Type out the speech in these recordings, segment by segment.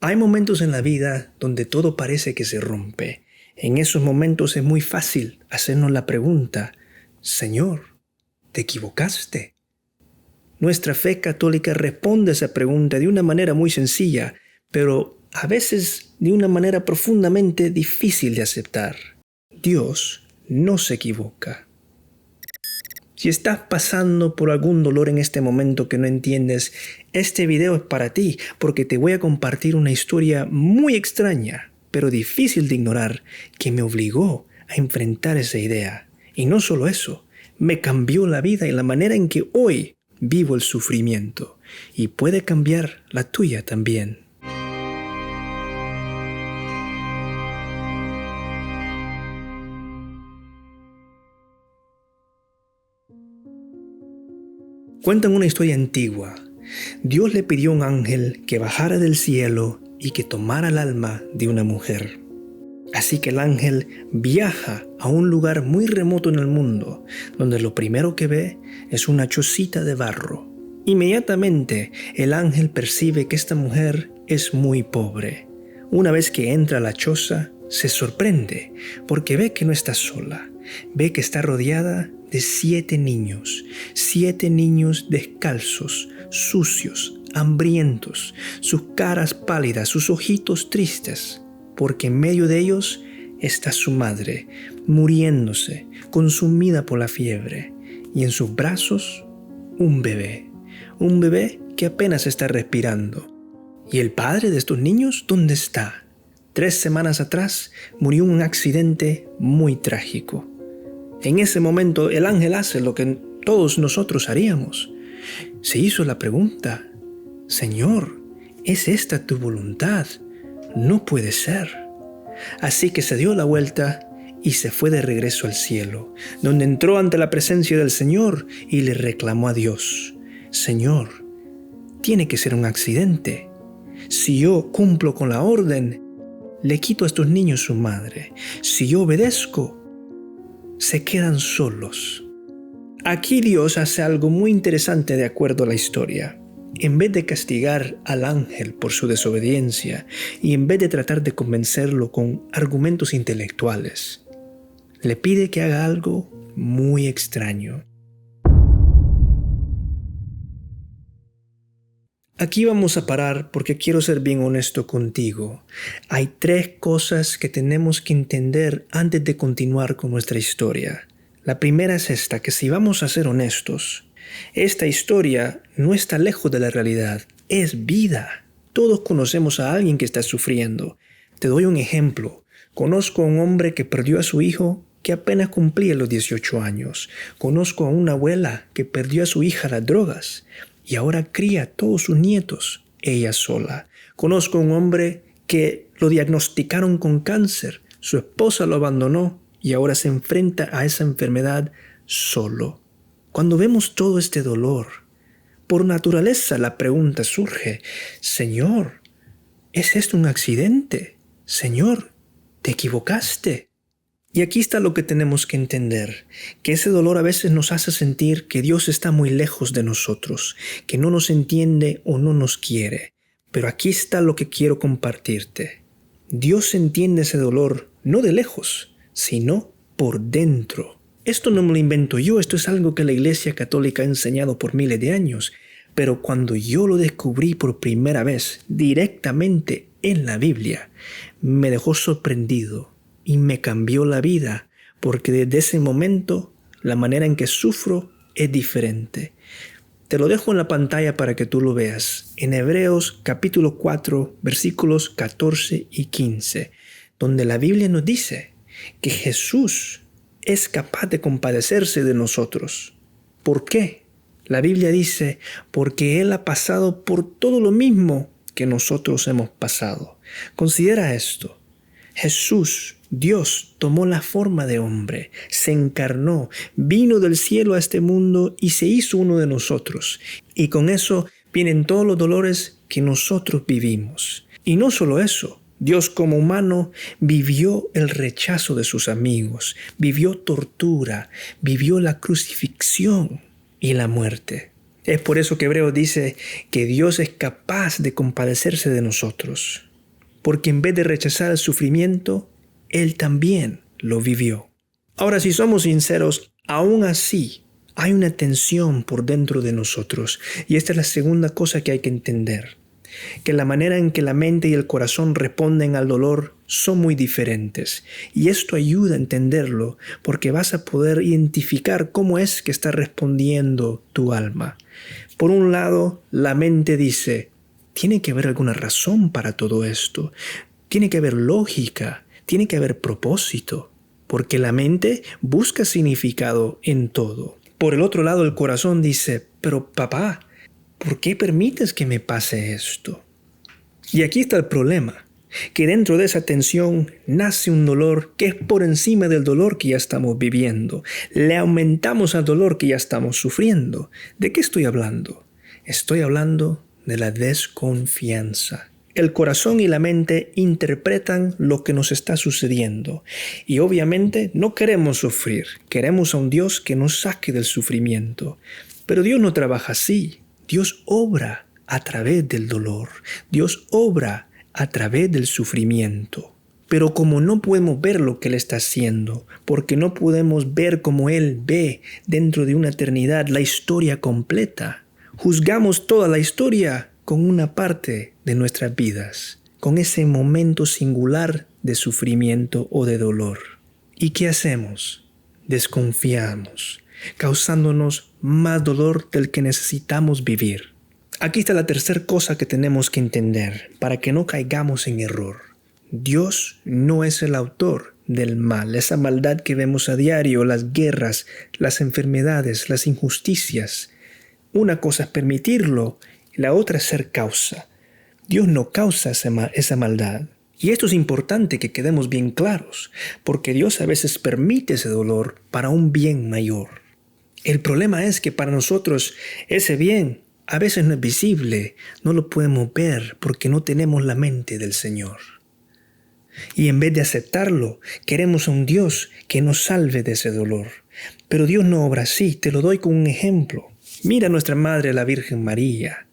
Hay momentos en la vida donde todo parece que se rompe. En esos momentos es muy fácil hacernos la pregunta: Señor, ¿te equivocaste? Nuestra fe católica responde a esa pregunta de una manera muy sencilla, pero a veces de una manera profundamente difícil de aceptar. Dios no se equivoca. Si estás pasando por algún dolor en este momento que no entiendes, este video es para ti, porque te voy a compartir una historia muy extraña, pero difícil de ignorar, que me obligó a enfrentar esa idea. Y no solo eso, me cambió la vida y la manera en que hoy vivo el sufrimiento, y puede cambiar la tuya también. Cuentan una historia antigua. Dios le pidió a un ángel que bajara del cielo y que tomara el alma de una mujer. Así que el ángel viaja a un lugar muy remoto en el mundo, donde lo primero que ve es una chocita de barro. Inmediatamente el ángel percibe que esta mujer es muy pobre. Una vez que entra a la choza, se sorprende porque ve que no está sola. Ve que está rodeada de 7 niños descalzos, sucios, hambrientos, sus caras pálidas, sus ojitos tristes, porque en medio de ellos está su madre, muriéndose, consumida por la fiebre, y en sus brazos un bebé que apenas está respirando. ¿Y el padre de estos niños dónde está? 3 semanas atrás murió en un accidente muy trágico. En ese momento el ángel hace lo que todos nosotros haríamos. Se hizo la pregunta: Señor, ¿es esta tu voluntad? No puede ser. Así que se dio la vuelta y se fue de regreso al cielo, donde entró ante la presencia del Señor y le reclamó a Dios: Señor, tiene que ser un accidente. Si yo cumplo con la orden, le quito a estos niños su madre. Si yo obedezco, se quedan solos. Aquí Dios hace algo muy interesante de acuerdo a la historia. En vez de castigar al ángel por su desobediencia y en vez de tratar de convencerlo con argumentos intelectuales, le pide que haga algo muy extraño. Aquí vamos a parar porque quiero ser bien honesto contigo. Hay 3 cosas que tenemos que entender antes de continuar con nuestra historia. La primera es esta, que si vamos a ser honestos, esta historia no está lejos de la realidad, es vida. Todos conocemos a alguien que está sufriendo. Te doy un ejemplo. Conozco a un hombre que perdió a su hijo que apenas cumplía los 18 años. Conozco a una abuela que perdió a su hija a las drogas y ahora cría a todos sus nietos, ella sola. Conozco a un hombre que lo diagnosticaron con cáncer. Su esposa lo abandonó y ahora se enfrenta a esa enfermedad solo. Cuando vemos todo este dolor, por naturaleza la pregunta surge: Señor, ¿es esto un accidente? Señor, ¿te equivocaste? Y aquí está lo que tenemos que entender, que ese dolor a veces nos hace sentir que Dios está muy lejos de nosotros, que no nos entiende o no nos quiere. Pero aquí está lo que quiero compartirte. Dios entiende ese dolor no de lejos, sino por dentro. Esto no me lo invento yo, esto es algo que la Iglesia Católica ha enseñado por miles de años. Pero cuando yo lo descubrí por primera vez directamente en la Biblia, me dejó sorprendido. Y me cambió la vida, porque desde ese momento la manera en que sufro es diferente. Te lo dejo en la pantalla para que tú lo veas. En Hebreos capítulo 4, versículos 14 y 15, donde la Biblia nos dice que Jesús es capaz de compadecerse de nosotros. ¿Por qué? La Biblia dice: porque Él ha pasado por todo lo mismo que nosotros hemos pasado. Considera esto. Jesús, Dios, tomó la forma de hombre, se encarnó, vino del cielo a este mundo y se hizo uno de nosotros. Y con eso vienen todos los dolores que nosotros vivimos. Y no solo eso, Dios como humano vivió el rechazo de sus amigos, vivió tortura, vivió la crucifixión y la muerte. Es por eso que Hebreos dice que Dios es capaz de compadecerse de nosotros. porque en vez de rechazar el sufrimiento, Él también lo vivió. Ahora, si somos sinceros, aún así hay una tensión por dentro de nosotros. Y esta es la segunda cosa que hay que entender. Que la manera en que la mente y el corazón responden al dolor son muy diferentes. Y esto ayuda a entenderlo porque vas a poder identificar cómo es que está respondiendo tu alma. Por un lado, la mente dice, tiene que haber alguna razón para todo esto. Tiene que haber lógica. Tiene que haber propósito. Porque la mente busca significado en todo. Por el otro lado, el corazón dice, pero papá, ¿por qué permites que me pase esto? Y aquí está el problema, que dentro de esa tensión nace un dolor que es por encima del dolor que ya estamos viviendo. Le aumentamos al dolor que ya estamos sufriendo. ¿De qué estoy hablando? Estoy hablando de la desconfianza. El corazón y la mente interpretan lo que nos está sucediendo. Y obviamente no queremos sufrir. Queremos a un Dios que nos saque del sufrimiento. Pero Dios no trabaja así. Dios obra a través del dolor. Dios obra a través del sufrimiento. Pero como no podemos ver lo que Él está haciendo, porque no podemos ver como Él ve dentro de una eternidad la historia completa, juzgamos toda la historia con una parte de nuestras vidas, con ese momento singular de sufrimiento o de dolor. ¿Y qué hacemos? Desconfiamos, causándonos más dolor del que necesitamos vivir. Aquí está la tercera cosa que tenemos que entender para que no caigamos en error. Dios no es el autor del mal, esa maldad que vemos a diario, las guerras, las enfermedades, las injusticias. Una cosa es permitirlo, la otra es ser causa. Dios no causa esa maldad. Y esto es importante que quedemos bien claros, porque Dios a veces permite ese dolor para un bien mayor. El problema es que para nosotros ese bien a veces no es visible, no lo podemos ver porque no tenemos la mente del Señor. Y en vez de aceptarlo, queremos a un Dios que nos salve de ese dolor. Pero Dios no obra así, te lo doy con un ejemplo. Mira a nuestra Madre, la Virgen María.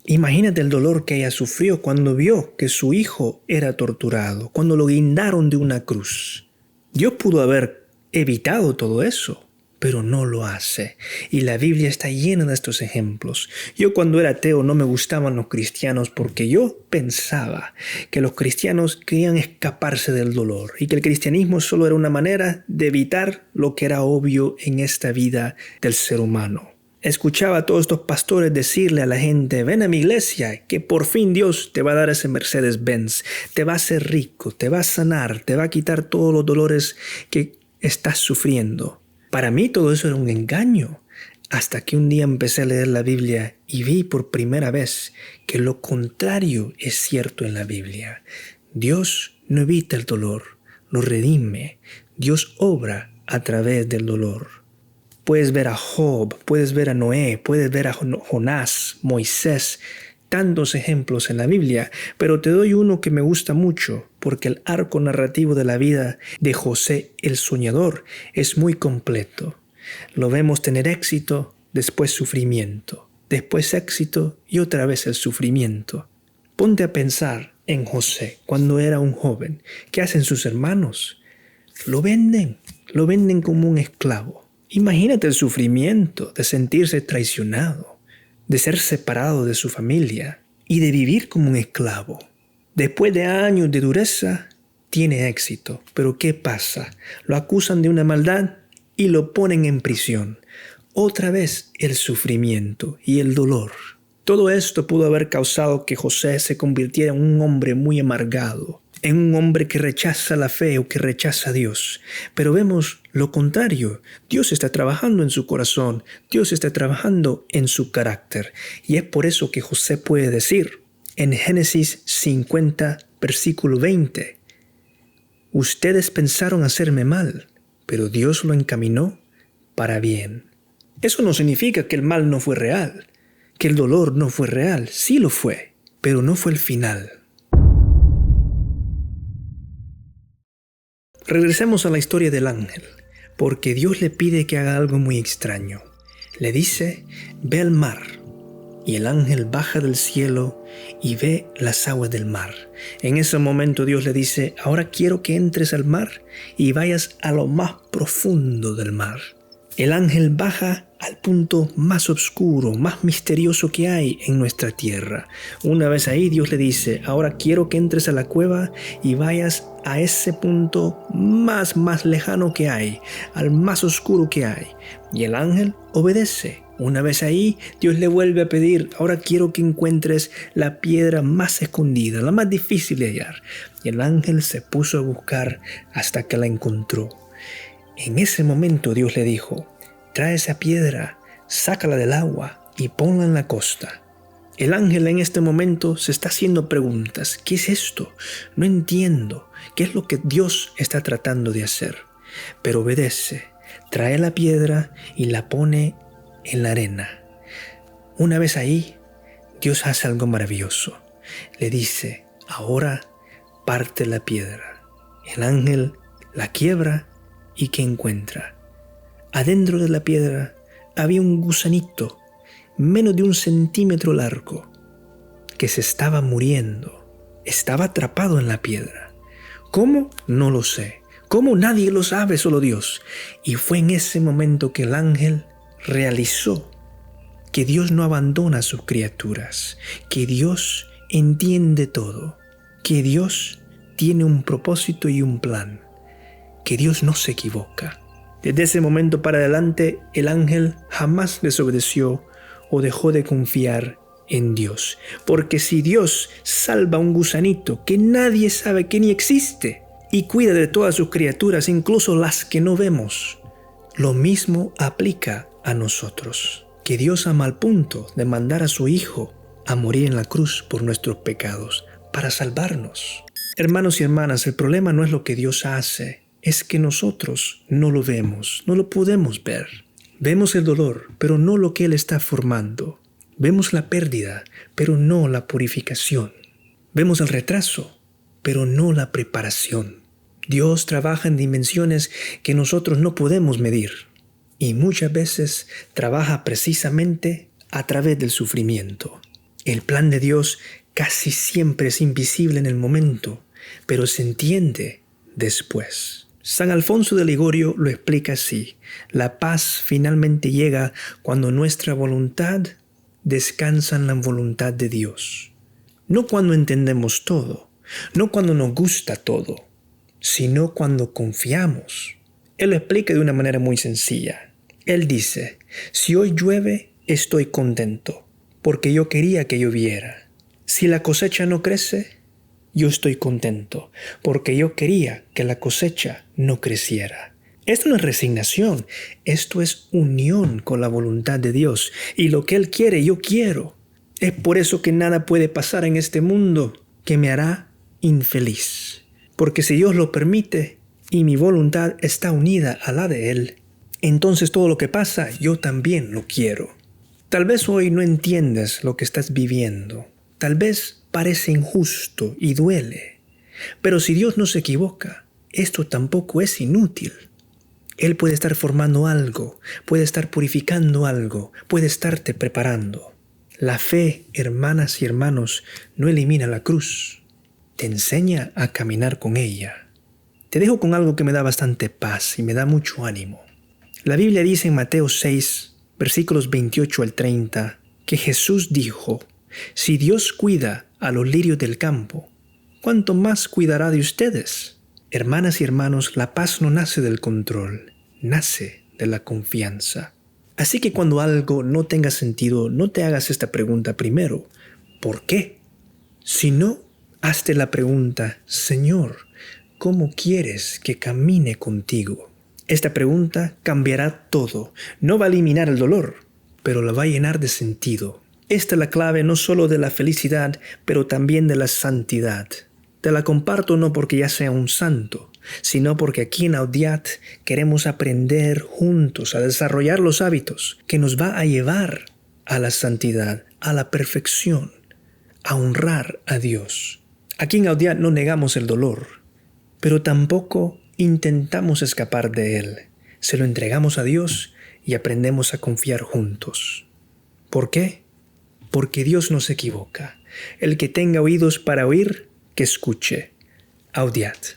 Imagínate el dolor que ella sufrió cuando vio que su hijo era torturado, cuando lo guindaron de una cruz. Dios pudo haber evitado todo eso, pero no lo hace. Y la Biblia está llena de estos ejemplos. Yo cuando era ateo no me gustaban los cristianos porque yo pensaba que los cristianos querían escaparse del dolor y que el cristianismo solo era una manera de evitar lo que era obvio en esta vida del ser humano. Escuchaba a todos estos pastores decirle a la gente, ven a mi iglesia, que por fin Dios te va a dar ese Mercedes-Benz, te va a hacer rico, te va a sanar, te va a quitar todos los dolores que estás sufriendo. Para mí todo eso era un engaño, hasta que un día empecé a leer la Biblia y vi por primera vez que lo contrario es cierto en la Biblia. Dios no evita el dolor, lo redime. Dios obra a través del dolor. Puedes ver a Job, puedes ver a Noé, puedes ver a Jonás, Moisés, tantos ejemplos en la Biblia, pero te doy uno que me gusta mucho, porque el arco narrativo de la vida de José el Soñador es muy completo. Lo vemos tener éxito, después sufrimiento, después éxito y otra vez el sufrimiento. Ponte a pensar en José cuando era un joven. ¿Qué hacen sus hermanos? Lo venden como un esclavo. Imagínate el sufrimiento de sentirse traicionado, de ser separado de su familia y de vivir como un esclavo. Después de años de dureza, tiene éxito. Pero ¿qué pasa? Lo acusan de una maldad y lo ponen en prisión. Otra vez el sufrimiento y el dolor. Todo esto pudo haber causado que José se convirtiera en un hombre muy amargado, en un hombre que rechaza la fe o que rechaza a Dios. Pero vemos lo contrario. Dios está trabajando en su corazón. Dios está trabajando en su carácter. Y es por eso que José puede decir en Génesis 50, versículo 20, ustedes pensaron hacerme mal, pero Dios lo encaminó para bien. Eso no significa que el mal no fue real, que el dolor no fue real. Sí lo fue, pero no fue el final. Regresemos a la historia del ángel, porque Dios le pide que haga algo muy extraño. Le dice, ve al mar y el ángel baja del cielo y ve las aguas del mar. En ese momento Dios le dice: ahora quiero que entres al mar y vayas a lo más profundo del mar. El ángel baja al punto más oscuro, más misterioso que hay en nuestra tierra. Una vez ahí, Dios le dice: ahora quiero que entres a la cueva y vayas a ese punto más lejano que hay, al más oscuro que hay. Y el ángel obedece. Una vez ahí, Dios le vuelve a pedir: ahora quiero que encuentres la piedra más escondida, la más difícil de hallar. Y el ángel se puso a buscar hasta que la encontró. En ese momento Dios le dijo: trae esa piedra, sácala del agua y ponla en la costa. El ángel en este momento se está haciendo preguntas. ¿Qué es esto? No entiendo. ¿Qué es lo que Dios está tratando de hacer? Pero obedece. Trae la piedra y la pone en la arena. Una vez ahí, Dios hace algo maravilloso. Le dice: ahora parte la piedra. El ángel la quiebra y ¿qué encuentra? Adentro de la piedra había un gusanito, menos de 1 centímetro largo, que se estaba muriendo. Estaba atrapado en la piedra. ¿Cómo? No lo sé. ¿Cómo? Nadie lo sabe, solo Dios. Y fue en ese momento que el ángel realizó que Dios no abandona a sus criaturas, que Dios entiende todo, que Dios tiene un propósito y un plan, que Dios no se equivoca. Desde ese momento para adelante, el ángel jamás desobedeció o dejó de confiar en Dios. Porque si Dios salva a un gusanito que nadie sabe que ni existe y cuida de todas sus criaturas, incluso las que no vemos, lo mismo aplica a nosotros. Que Dios ama al punto de mandar a su Hijo a morir en la cruz por nuestros pecados, para salvarnos. Hermanos y hermanas, el problema no es lo que Dios hace, es que nosotros no lo vemos, no lo podemos ver. Vemos el dolor, pero no lo que Él está formando. Vemos la pérdida, pero no la purificación. Vemos el retraso, pero no la preparación. Dios trabaja en dimensiones que nosotros no podemos medir. Y muchas veces trabaja precisamente a través del sufrimiento. El plan de Dios casi siempre es invisible en el momento, pero se entiende después. San Alfonso de Ligorio lo explica así: la paz finalmente llega cuando nuestra voluntad descansa en la voluntad de Dios. No cuando entendemos todo, no cuando nos gusta todo, sino cuando confiamos. Él lo explica de una manera muy sencilla. Él dice: si hoy llueve, estoy contento, porque yo quería que lloviera. Si la cosecha no crece, yo estoy contento, porque yo quería que la cosecha no creciera. Esto no es resignación, esto es unión con la voluntad de Dios. Y lo que Él quiere, yo quiero. Es por eso que nada puede pasar en este mundo que me hará infeliz. Porque si Dios lo permite y mi voluntad está unida a la de Él, entonces todo lo que pasa, yo también lo quiero. Tal vez hoy no entiendas lo que estás viviendo. Tal vez parece injusto y duele. Pero si Dios no se equivoca, esto tampoco es inútil. Él puede estar formando algo, puede estar purificando algo, puede estarte preparando. La fe, hermanas y hermanos, no elimina la cruz. Te enseña a caminar con ella. Te dejo con algo que me da bastante paz y me da mucho ánimo. La Biblia dice en Mateo 6, versículos 28 al 30, que Jesús dijo: si Dios cuida a los lirios del campo, ¿cuánto más cuidará de ustedes? Hermanas y hermanos, la paz no nace del control, nace de la confianza. Así que cuando algo no tenga sentido, no te hagas esta pregunta primero: ¿por qué? Si no, hazte la pregunta: Señor, ¿cómo quieres que camine contigo? Esta pregunta cambiará todo. No va a eliminar el dolor, pero la va a llenar de sentido. Esta es la clave no solo de la felicidad, pero también de la santidad. Te la comparto no porque ya sea un santo, sino porque aquí en Audiat queremos aprender juntos a desarrollar los hábitos que nos va a llevar a la santidad, a la perfección, a honrar a Dios. Aquí en Audiat no negamos el dolor, pero tampoco intentamos escapar de él. Se lo entregamos a Dios y aprendemos a confiar juntos. ¿Por qué? porque Dios no se equivoca. El que tenga oídos para oír, que escuche. Audiat.